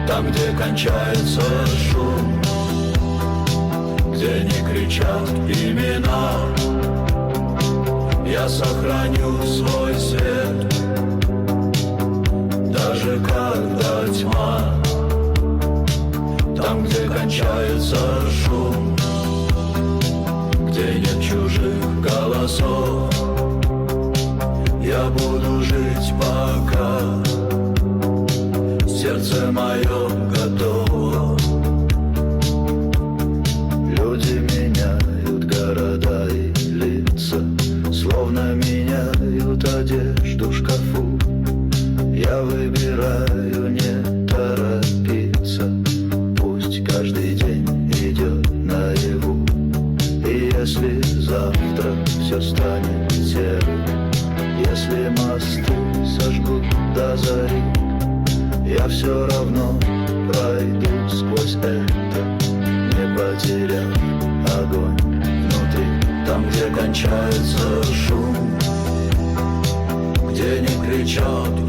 Там, где кончается шум, где не кричат имена, я сохраню свой свет, даже когда тьма. Там, где кончается шум, где нет чужих голосов, я буду жить пока сердце мое готово. Люди меняют города и лица, словно меняют одежду в шкафу. Я выбираю не торопиться, пусть каждый день идет наяву. И если завтра все станет серым, если мосты сожгут до зари, я все равно пройду сквозь это, не потеряв огонь внутри. Там, где кончается шум, где не кричат